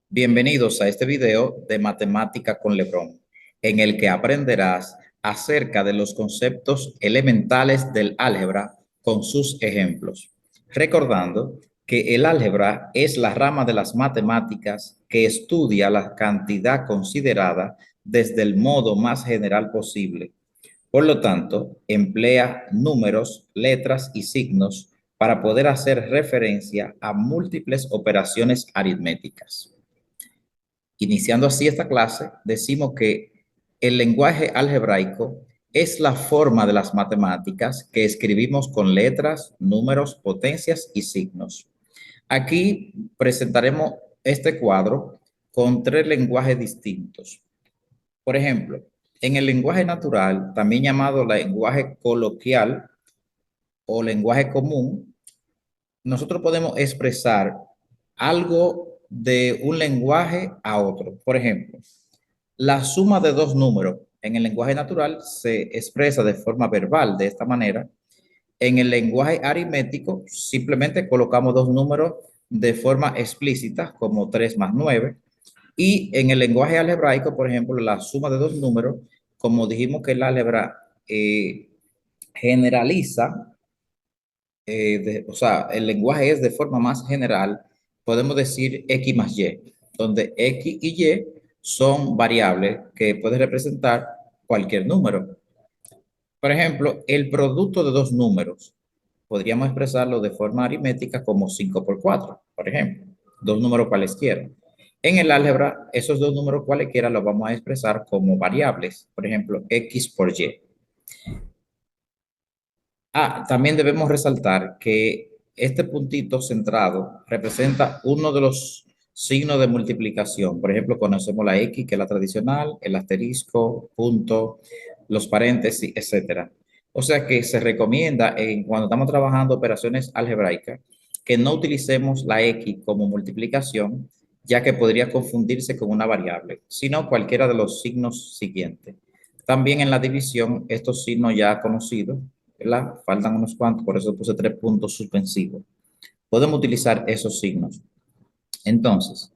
Bienvenidos a este video de Matemática con Lebrón, en el que aprenderás acerca de los conceptos elementales del álgebra con sus ejemplos. Recordando que el álgebra es la rama de las matemáticas que estudia la cantidad considerada desde el modo más general posible. Por lo tanto, emplea números, letras y signos para poder hacer referencia a múltiples operaciones aritméticas. Iniciando así esta clase, decimos que el lenguaje algebraico es la forma de las matemáticas que escribimos con letras, números, potencias y signos. Aquí presentaremos este cuadro con tres lenguajes distintos. Por ejemplo, en el lenguaje natural, también llamado lenguaje coloquial o lenguaje común, nosotros podemos expresar algo de un lenguaje a otro. Por ejemplo, la suma de dos números en el lenguaje natural se expresa de forma verbal de esta manera. En el lenguaje aritmético simplemente colocamos dos números de forma explícita como 3 más 9. Y en el lenguaje algebraico, por ejemplo, la suma de dos números, como dijimos que el álgebra generaliza, o sea, el lenguaje es de forma más general, podemos decir X más Y, donde X y Y son variables que pueden representar cualquier número. Por ejemplo, el producto de dos números, podríamos expresarlo de forma aritmética como 5 por 4, por ejemplo, dos números cualesquiera. En el álgebra, esos dos números cualesquiera los vamos a expresar como variables, por ejemplo, X por Y. También debemos resaltar que este puntito centrado representa uno de los signos de multiplicación. Por ejemplo, conocemos la X, que es la tradicional, el asterisco, punto, los paréntesis, etcétera. O sea que se recomienda cuando estamos trabajando operaciones algebraicas que no utilicemos la X como multiplicación, ya que podría confundirse con una variable, sino cualquiera de los signos siguientes. También en la división, estos signos ya conocidos, ¿verdad? Faltan unos cuantos, por eso puse 3 puntos suspensivos. Podemos utilizar esos signos. Entonces,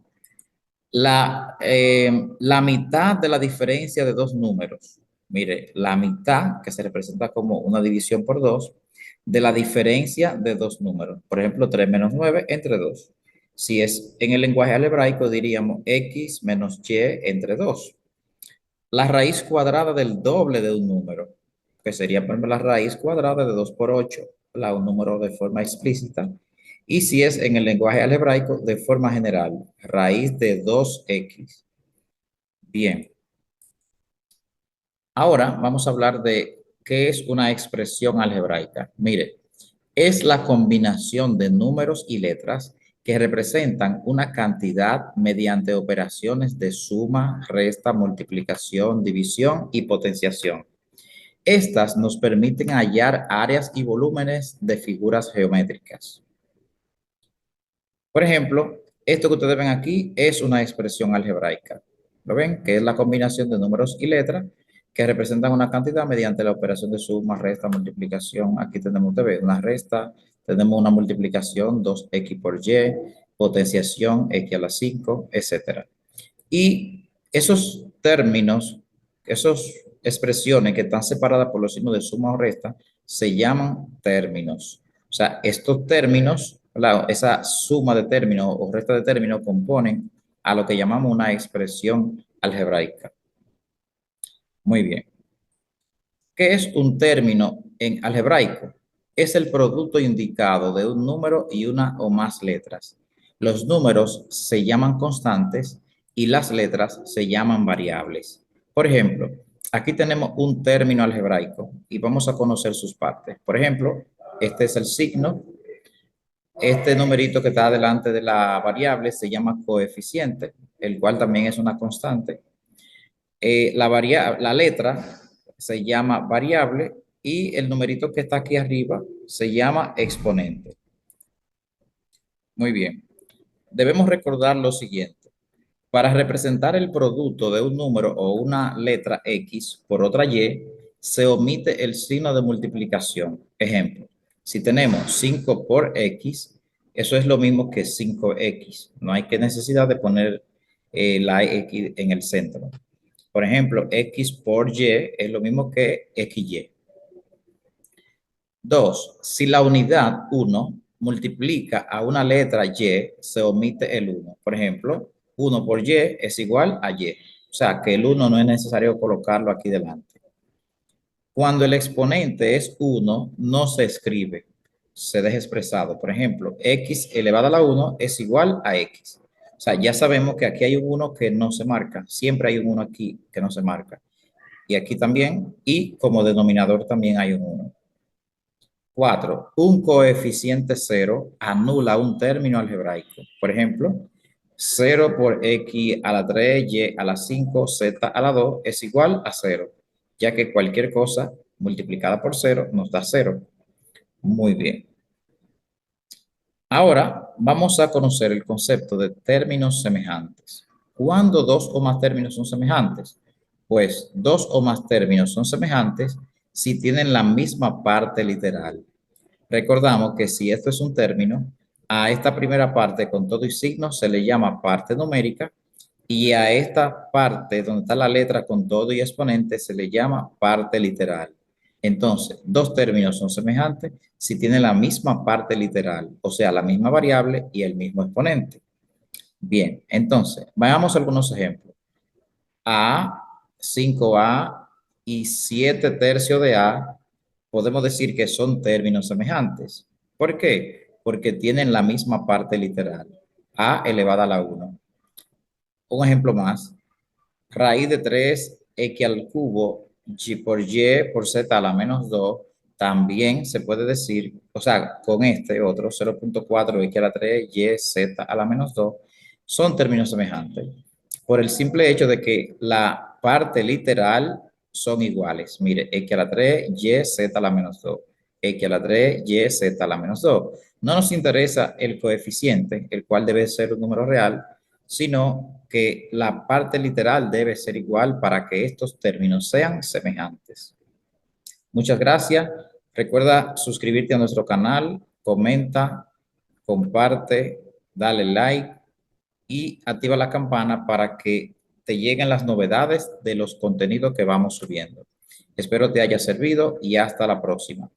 la mitad de la diferencia de dos números, mire, la mitad que se representa como una división por dos, de la diferencia de dos números. Por ejemplo, 3 menos 9 entre 2. Si es en el lenguaje algebraico, diríamos X menos Y entre 2. La raíz cuadrada del doble de un número, que sería, por ejemplo, la raíz cuadrada de 2 por 8, un número de forma explícita. Y si es en el lenguaje algebraico, de forma general, raíz de 2x. Bien, ahora vamos a hablar de qué es una expresión algebraica. Mire, es la combinación de números y letras que representan una cantidad mediante operaciones de suma, resta, multiplicación, división y potenciación. Estas nos permiten hallar áreas y volúmenes de figuras geométricas. Por ejemplo, esto que ustedes ven aquí es una expresión algebraica. ¿Lo ven? Que es la combinación de números y letras que representan una cantidad mediante la operación de suma, resta, multiplicación. Aquí tenemos, ustedes ven, una resta, tenemos una multiplicación, 2x por y, potenciación, x a la 5, etcétera. Y esos términos, esas expresiones que están separadas por los signos de suma o resta, se llaman términos. O sea, estos términos, esa suma de términos o resta de términos componen a lo que llamamos una expresión algebraica. Muy bien. ¿Qué es un término en algebraico? Es el producto indicado de un número y una o más letras. Los números se llaman constantes y las letras se llaman variables. Por ejemplo, aquí tenemos un término algebraico y vamos a conocer sus partes. Por ejemplo, este es el signo. Este numerito que está delante de la variable se llama coeficiente, el cual también es una constante. La letra se llama variable y el numerito que está aquí arriba se llama exponente. Muy bien. Debemos recordar lo siguiente. Para representar el producto de un número o una letra X por otra Y, se omite el signo de multiplicación. Ejemplo, si tenemos 5 por X, eso es lo mismo que 5X. No hay que necesidad de poner la X en el centro. Por ejemplo, X por Y es lo mismo que XY. 2. Si la unidad 1 multiplica a una letra Y, se omite el 1. Por ejemplo, 1 por Y es igual a Y. O sea, que el 1 no es necesario colocarlo aquí delante. Cuando el exponente es 1, no se escribe, se deja expresado. Por ejemplo, X elevado a la 1 es igual a X. O sea, ya sabemos que aquí hay un 1 que no se marca. Siempre hay un 1 aquí que no se marca. Y aquí también. Y como denominador también hay un 1. 4. Un coeficiente 0 anula un término algebraico. Por ejemplo, 0 por x a la 3, y a la 5, z a la 2 es igual a 0, ya que cualquier cosa multiplicada por 0 nos da 0. Muy bien. Ahora vamos a conocer el concepto de términos semejantes. ¿Cuándo dos o más términos son semejantes? Pues dos o más términos son semejantes si tienen la misma parte literal. Recordamos que si esto es un término, a esta primera parte con todo y signo se le llama parte numérica y a esta parte donde está la letra con todo y exponente se le llama parte literal. Entonces, dos términos son semejantes si tienen la misma parte literal, o sea, la misma variable y el mismo exponente. Bien, entonces, veamos algunos ejemplos. A, 5A y 7 tercios de A, podemos decir que son términos semejantes. ¿Por qué? Porque tienen la misma parte literal, A elevada a la 1. Un ejemplo más, raíz de 3x al cubo, y por z a la menos 2, también se puede decir, o sea, con este otro, 0.4x a la 3, y z a la menos 2, son términos semejantes, por el simple hecho de que la parte literal son iguales. Mire, x a la 3, y z a la menos 2, x a la 3, y z a la menos 2. No nos interesa el coeficiente, el cual debe ser un número real, sino que la parte literal debe ser igual para que estos términos sean semejantes. Muchas gracias. Recuerda suscribirte a nuestro canal, comenta, comparte, dale like y activa la campana para que te lleguen las novedades de los contenidos que vamos subiendo. Espero te haya servido y hasta la próxima.